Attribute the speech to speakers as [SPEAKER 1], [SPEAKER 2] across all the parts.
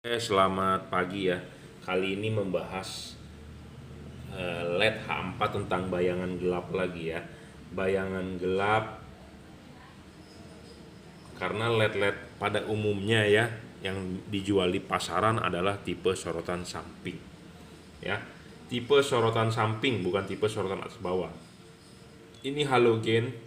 [SPEAKER 1] Selamat pagi ya. Kali ini membahas LED H4 tentang bayangan gelap lagi ya. Bayangan gelap karena LED-LED pada umumnya ya yang dijual di pasaran adalah tipe sorotan samping. Ya. Tipe sorotan samping bukan tipe sorotan atas bawah. Ini halogen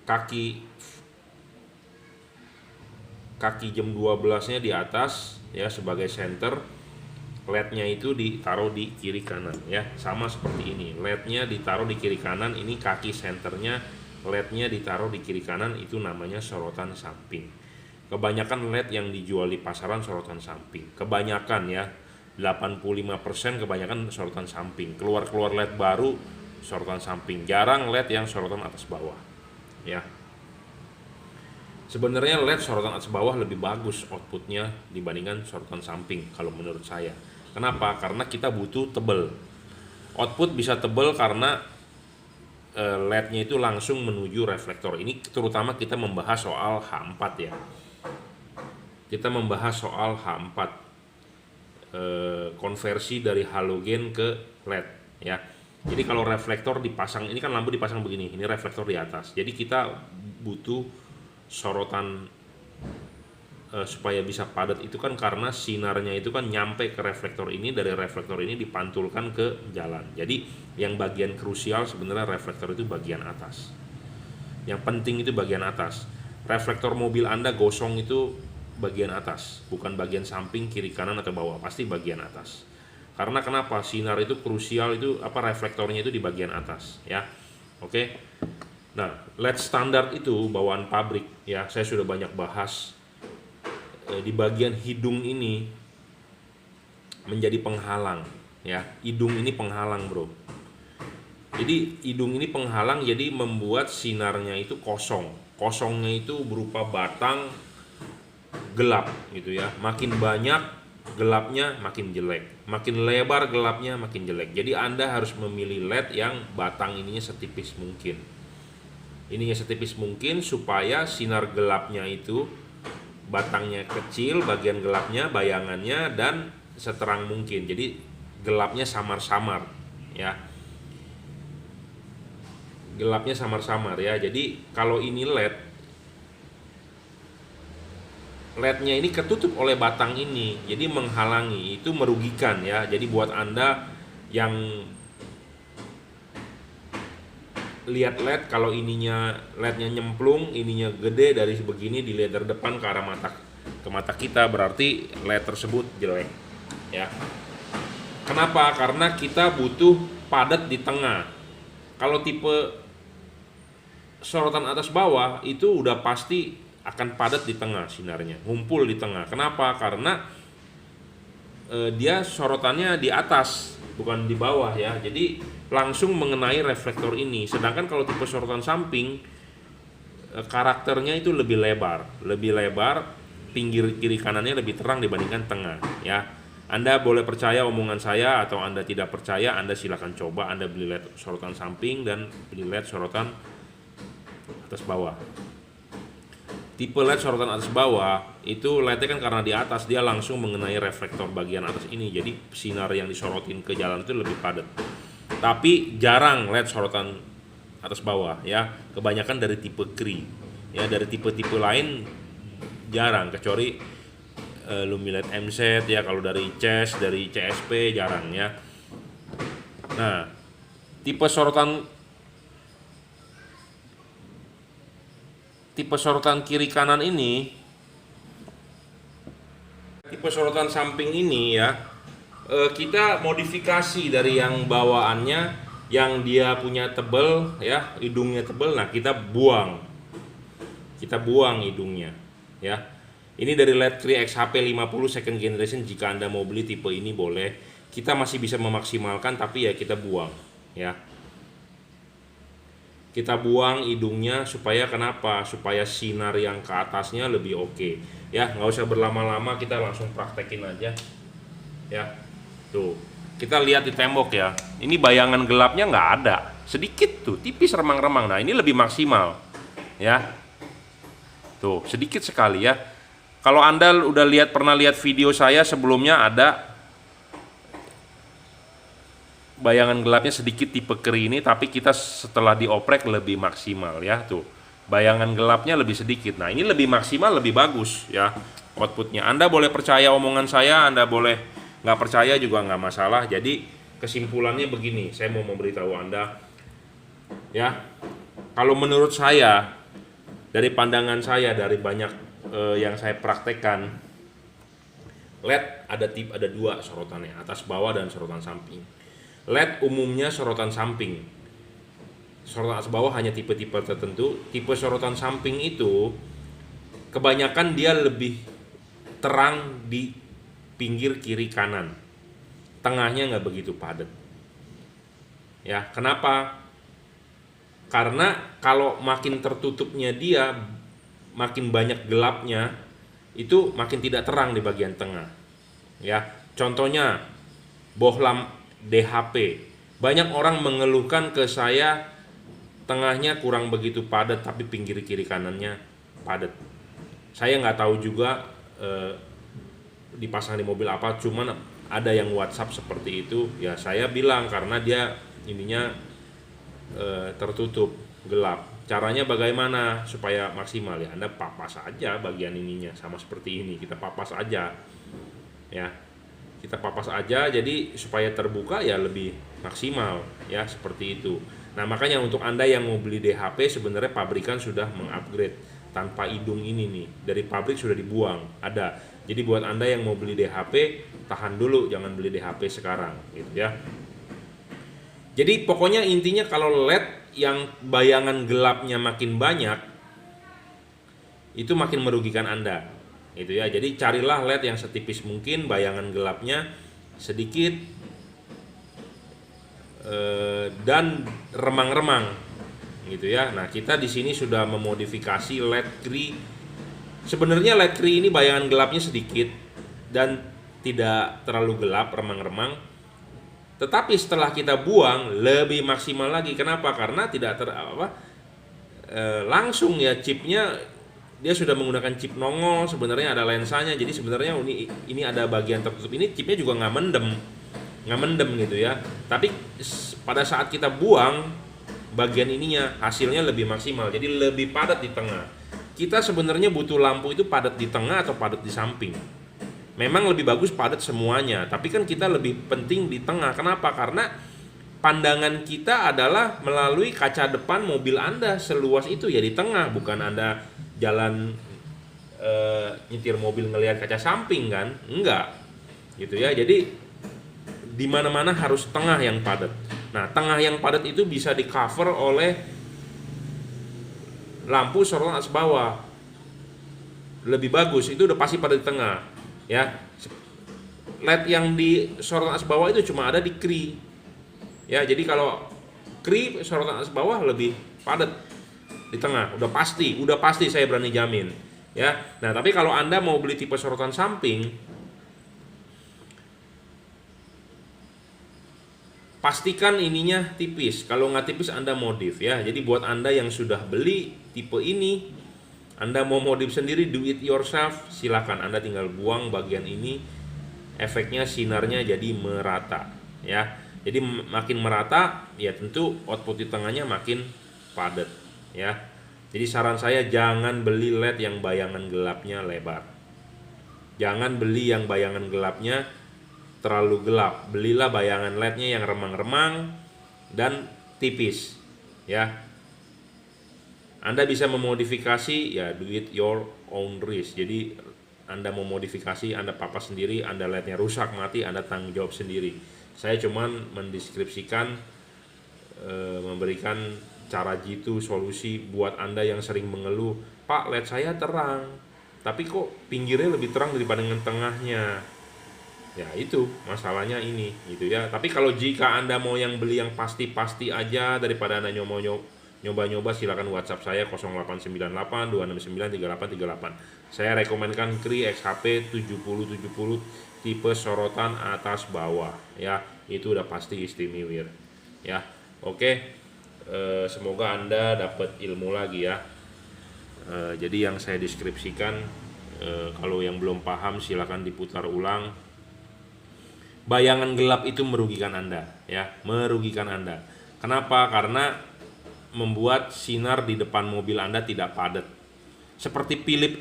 [SPEAKER 1] kaki kaki jam 12-nya di atas ya sebagai center. LED-nya itu ditaruh di kiri kanan ya, sama seperti ini. LED-nya ditaruh di kiri kanan, ini kaki senternya, LED-nya ditaruh di kiri kanan, itu namanya sorotan samping. Kebanyakan LED yang dijual di pasaran sorotan samping. Kebanyakan ya, 85% kebanyakan sorotan samping. Keluar-keluar LED baru sorotan samping. Jarang LED yang sorotan atas bawah. Ya. Sebenarnya LED sorotan atas bawah lebih bagus outputnya dibandingkan sorotan samping kalau menurut saya. Kenapa? Karena kita butuh tebel. Output bisa tebel karena LED-nya itu langsung menuju reflektor. Ini terutama kita membahas soal H4 ya. Kita membahas soal H4 konversi dari halogen ke LED ya. Jadi kalau reflektor dipasang, ini kan lampu dipasang begini, ini reflektor di atas. Jadi kita butuh sorotan supaya bisa padat itu kan karena sinarnya itu kan nyampe ke reflektor ini, dari reflektor ini dipantulkan ke jalan. Jadi yang bagian krusial sebenarnya reflektor itu bagian atas. Yang penting itu bagian atas. Reflektor mobil Anda gosong itu bagian atas, bukan bagian samping, kiri, kanan atau bawah, pasti bagian atas. Karena kenapa? Sinar itu krusial itu reflektornya itu di bagian atas ya. Oke. Nah, LED standar itu bawaan pabrik ya, saya sudah banyak bahas. Di bagian hidung ini menjadi penghalang ya. Hidung ini penghalang, Bro. Jadi hidung ini penghalang, jadi membuat sinarnya itu kosong. Kosongnya itu berupa batang gelap gitu ya. Makin banyak gelapnya makin jelek, makin lebar gelapnya makin jelek. Jadi Anda harus memilih LED yang batang ininya setipis mungkin. Ininya setipis mungkin supaya sinar gelapnya itu batangnya kecil, bagian gelapnya, bayangannya, dan seterang mungkin. Jadi gelapnya samar-samar ya. Gelapnya samar-samar ya. Jadi kalau ini LED-nya ini ketutup oleh batang ini, jadi menghalangi, itu merugikan ya. Jadi buat Anda yang lihat LED, kalau ininya LED-nya nyemplung, ininya gede dari begini, dilihat dari depan ke arah mata kita, berarti LED tersebut jelek ya. Kenapa? Karena kita butuh padat di tengah. Kalau tipe sorotan atas bawah itu udah pasti akan padat di tengah sinarnya, ngumpul di tengah. Kenapa? Karena dia sorotannya di atas bukan di bawah ya, jadi langsung mengenai reflektor ini. Sedangkan kalau tipe sorotan samping karakternya itu lebih lebar, pinggir kiri kanannya lebih terang dibandingkan tengah ya. Anda boleh percaya omongan saya atau Anda tidak percaya, Anda silakan coba. Anda beli LED sorotan samping dan beli LED sorotan atas bawah. Tipe LED sorotan atas bawah itu LED-nya kan karena di atas, dia langsung mengenai reflektor bagian atas ini, jadi sinar yang disorotin ke jalan itu lebih padat. Tapi jarang LED sorotan atas bawah ya, kebanyakan dari tipe Cree ya. Dari tipe-tipe lain jarang, kecuali Lumiled MZ ya. Kalau dari dari CSP jarang ya. Nah, tipe sorotan kiri kanan ini, tipe sorotan samping ini ya, kita modifikasi dari yang bawaannya, yang dia punya tebel ya, hidungnya tebel. Nah, kita buang hidungnya ya. Ini dari LED Cree XHP 50 second generation. Jika Anda mau beli tipe ini boleh, kita masih bisa memaksimalkan, tapi ya kita buang ya. Kita buang hidungnya supaya kenapa? Supaya sinar yang ke atasnya lebih oke ya. Nggak usah berlama-lama, kita langsung praktekin aja ya. Tuh, kita lihat di tembok ya. Ini bayangan gelapnya nggak ada, sedikit tuh, tipis remang-remang. Nah, ini lebih maksimal ya. Tuh, sedikit sekali ya. Kalau Anda udah pernah lihat video saya sebelumnya, ada bayangan gelapnya sedikit tipe kri ini, tapi kita setelah dioprek lebih maksimal ya. Tuh, bayangan gelapnya lebih sedikit. Nah, ini lebih maksimal, lebih bagus ya outputnya. Anda boleh percaya omongan saya, Anda boleh nggak percaya juga nggak masalah. Jadi kesimpulannya begini, saya mau memberitahu Anda ya, kalau menurut saya, dari pandangan saya, dari banyak yang saya praktekkan, LED ada dua sorotannya, atas bawah dan sorotan samping. LED umumnya sorotan samping, sorotan atas bawah hanya tipe-tipe tertentu. Tipe sorotan samping itu kebanyakan dia lebih terang di pinggir kiri kanan, tengahnya nggak begitu padat ya. Kenapa? Karena kalau makin tertutupnya dia, makin banyak gelapnya, itu makin tidak terang di bagian tengah ya. Contohnya bohlam DHP, banyak orang mengeluhkan ke saya tengahnya kurang begitu padat tapi pinggir kiri kanannya padat. Saya nggak tahu juga dipasang di mobil apa, cuman ada yang WhatsApp seperti itu ya. Saya bilang karena dia ininya tertutup gelap. Caranya bagaimana supaya maksimal ya? Anda papas aja bagian ininya, sama seperti ini, kita papas aja ya, kita papas aja jadi supaya terbuka ya lebih maksimal ya, seperti itu. Nah, makanya untuk Anda yang mau beli DHP, sebenarnya pabrikan sudah mengupgrade tanpa hidung ini nih, dari pabrik sudah dibuang ada. Jadi buat Anda yang mau beli DHP, tahan dulu, jangan beli DHP sekarang gitu ya. Jadi pokoknya intinya kalau LED yang bayangan gelapnya makin banyak, itu makin merugikan Anda gitu ya. Jadi carilah LED yang setipis mungkin, bayangan gelapnya sedikit dan remang-remang gitu ya. Nah, kita di sini sudah memodifikasi LED kri. Sebenarnya LED kri ini bayangan gelapnya sedikit dan tidak terlalu gelap, remang-remang. Tetapi setelah kita buang lebih maksimal lagi. Kenapa? Karena tidak langsung ya, chipnya dia sudah menggunakan chip nongol, sebenarnya ada lensanya. Jadi sebenarnya ini ada bagian tertutup ini, chipnya juga nggak mendem gitu ya. Tapi pada saat kita buang bagian ininya, hasilnya lebih maksimal, jadi lebih padat di tengah. Kita sebenarnya butuh lampu itu padat di tengah atau padat di samping. Memang lebih bagus padat semuanya, tapi kan kita lebih penting di tengah. Kenapa? Karena pandangan kita adalah melalui kaca depan mobil Anda, seluas itu ya di tengah. Bukan Anda jalan nyetir mobil ngelihat kaca samping kan? Enggak gitu ya. Jadi di mana-mana harus tengah yang padat. Nah, tengah yang padat itu bisa di cover oleh lampu sorotan atas bawah, lebih bagus. Itu udah pasti padat di tengah ya. LED yang di sorotan atas bawah itu cuma ada di kri ya. Jadi kalau kri sorotan atas bawah lebih padat di tengah, udah pasti saya berani jamin ya. Nah, tapi kalau Anda mau beli tipe sorotan samping, pastikan ininya tipis. Kalau nggak tipis Anda modif ya. Jadi buat Anda yang sudah beli tipe ini, Anda mau modif sendiri, do it yourself, silakan. Anda tinggal buang bagian ini, efeknya sinarnya jadi merata ya. Jadi makin merata ya tentu output di tengahnya makin padat ya. Jadi saran saya, jangan beli LED yang bayangan gelapnya lebar. Jangan beli yang bayangan gelapnya terlalu gelap. Belilah bayangan LED-nya yang remang-remang dan tipis ya. Anda bisa memodifikasi ya, do it your own risk. Jadi Anda mau modifikasi, Anda papas sendiri, Anda LED-nya rusak mati, Anda tanggung jawab sendiri. Saya cuman mendeskripsikan, memberikan cara jitu, solusi buat Anda yang sering mengeluh, Pak, LED saya terang, tapi kok pinggirnya lebih terang daripada dengan tengahnya. Ya itu masalahnya ini gitu ya. Tapi kalau jika Anda mau yang beli yang pasti-pasti aja, daripada Anda nyoba-nyoba, silakan WhatsApp saya 0898 269 3838. Saya rekomendkan kri XHP 7070 tipe sorotan atas bawah ya. Itu udah pasti istimewa ya. Oke, semoga Anda dapat ilmu lagi ya. Jadi yang saya deskripsikan Kalau yang belum paham silakan diputar ulang. Bayangan gelap itu merugikan Anda, ya, merugikan Anda. Kenapa? Karena membuat sinar di depan mobil Anda tidak padat. Seperti Philip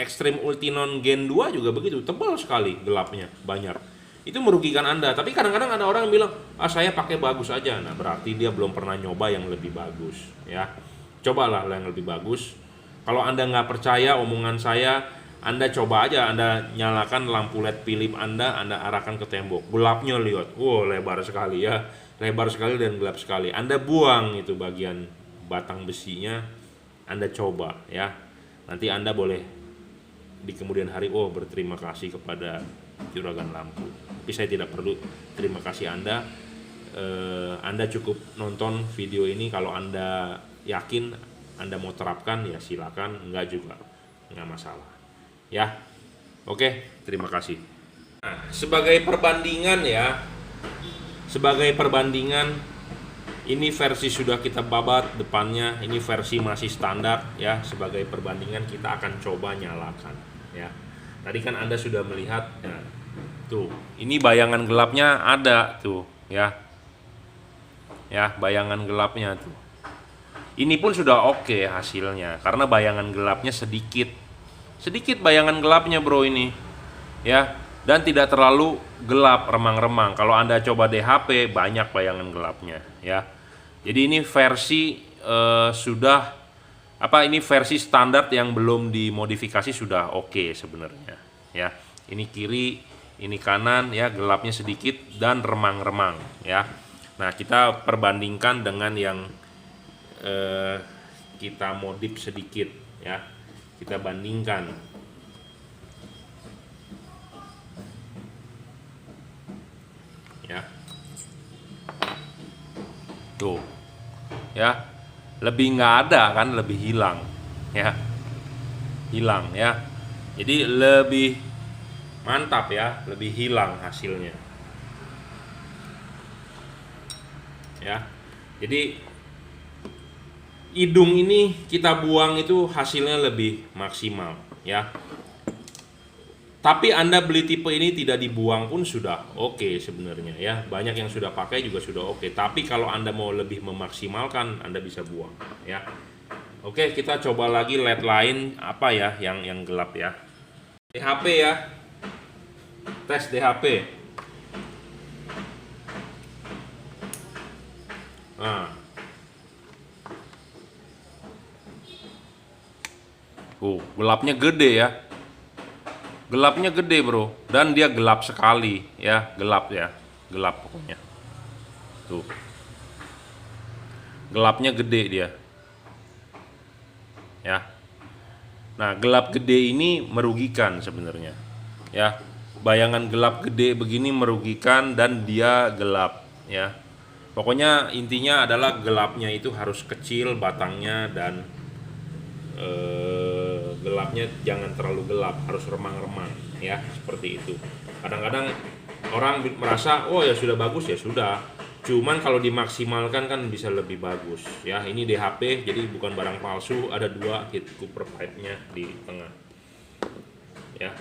[SPEAKER 1] Extreme Ultinon Gen 2 juga begitu, tebal sekali gelapnya, banyak. Itu merugikan Anda. Tapi kadang-kadang ada orang bilang, saya pakai bagus aja. Nah, berarti dia belum pernah nyoba yang lebih bagus, ya. Cobalah yang lebih bagus. Kalau Anda nggak percaya omongan saya, Anda coba aja, Anda nyalakan lampu LED Philip Anda arahkan ke tembok. Gelapnya lihat, lebar sekali ya. Lebar sekali dan gelap sekali. Anda buang itu bagian batang besinya, Anda coba ya. Nanti Anda boleh di kemudian hari berterima kasih kepada juragan lampu. Tapi saya tidak perlu terima kasih Anda. Anda cukup nonton video ini. Kalau Anda yakin Anda mau terapkan, ya silakan. Enggak juga, enggak masalah ya. Oke, terima kasih. Nah, sebagai perbandingan ya, ini versi sudah kita babat depannya, ini versi masih standar ya. Sebagai perbandingan kita akan coba nyalakan ya. Tadi kan Anda sudah melihat ya, tuh, ini bayangan gelapnya ada tuh ya. Ya, bayangan gelapnya tuh. Ini pun sudah oke hasilnya karena bayangan gelapnya sedikit bayangan gelapnya bro ini ya, dan tidak terlalu gelap remang-remang. Kalau Anda coba DHP banyak bayangan gelapnya ya. Jadi ini versi ini versi standar yang belum dimodifikasi sudah oke sebenarnya ya. Ini kiri, ini kanan ya, gelapnya sedikit dan remang-remang ya. Nah, kita perbandingkan dengan yang kita modif sedikit ya. Kita bandingkan ya. Tuh ya, lebih nggak ada kan, lebih hilang ya, jadi lebih mantap ya, lebih hilang hasilnya ya. Jadi hidung ini kita buang itu hasilnya lebih maksimal ya. Tapi Anda beli tipe ini tidak dibuang pun sudah oke sebenarnya ya. Banyak yang sudah pakai juga sudah oke. Tapi kalau Anda mau lebih memaksimalkan, Anda bisa buang ya. Oke, kita coba lagi LED lain apa ya yang gelap ya. DHP ya. Tes DHP. Nah. Gelapnya gede ya. Gelapnya gede bro, dan dia gelap sekali ya, gelap pokoknya. Tuh, gelapnya gede dia ya. Nah, gelap gede ini merugikan sebenarnya ya. Bayangan gelap gede begini merugikan dan dia gelap ya. Pokoknya intinya adalah gelapnya itu harus kecil batangnya dan gelapnya jangan terlalu gelap, harus remang-remang ya, seperti itu. Kadang-kadang orang merasa ya sudah bagus, ya sudah, cuman kalau dimaksimalkan kan bisa lebih bagus ya. Ini DHP jadi bukan barang palsu, ada 2 heat cooper pipe-nya di tengah ya.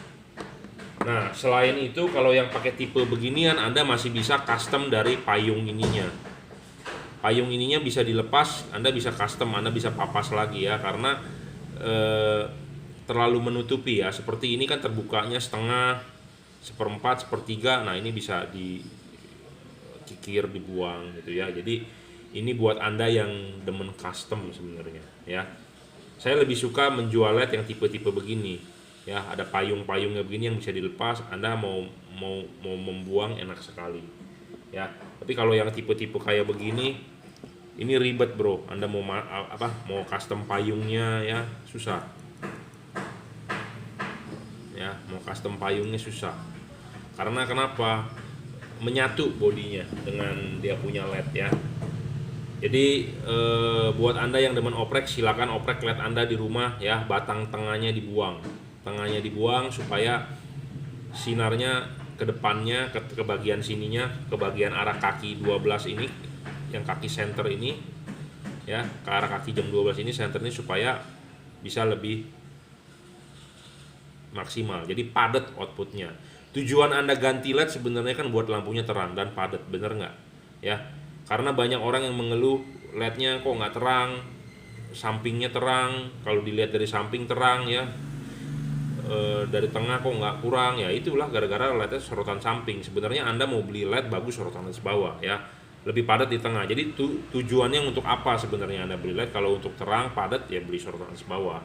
[SPEAKER 1] Nah, selain itu kalau yang pakai tipe beginian Anda masih bisa custom dari payung ininya. Payung ininya bisa dilepas, Anda bisa custom, Anda bisa papas lagi ya, karena terlalu menutupi ya. Seperti ini kan terbukanya setengah, 1/4, 1/3. Nah, ini bisa dikikir, dibuang gitu ya. Jadi ini buat Anda yang demen custom sebenarnya ya. Saya lebih suka menjual LED yang tipe-tipe begini ya. Ada payung-payungnya begini yang bisa dilepas, Anda mau membuang enak sekali ya. Tapi kalau yang tipe-tipe kayak begini, ini ribet bro. Anda mau custom payungnya ya, susah ya. Mau custom payungnya susah karena kenapa? Menyatu bodinya dengan dia punya LED ya. Jadi buat Anda yang demen oprek, silakan oprek LED Anda di rumah ya. Batang tengahnya dibuang supaya sinarnya ke depannya, ke bagian sininya, ke bagian arah kaki 12 ini, yang kaki center ini ya, ke arah kaki jam 12 ini, center ini, supaya bisa lebih maksimal, jadi padat outputnya. Tujuan Anda ganti LED sebenarnya kan buat lampunya terang dan padat, bener nggak? Ya, karena banyak orang yang mengeluh LED-nya kok nggak terang, sampingnya terang, kalau dilihat dari samping terang ya, dari tengah kok nggak kurang, ya itulah gara-gara LED-nya sorotan samping. Sebenarnya Anda mau beli LED bagus sorotan bawah ya, lebih padat di tengah. Jadi tujuannya untuk apa sebenarnya Anda beli LED? Kalau untuk terang padat ya beli sorotan bawah.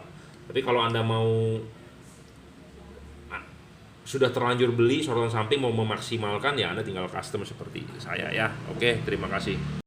[SPEAKER 1] Tapi kalau Anda mau sudah terlanjur beli sorotan samping mau memaksimalkan, ya Anda tinggal custom seperti saya ya. Oke, terima kasih.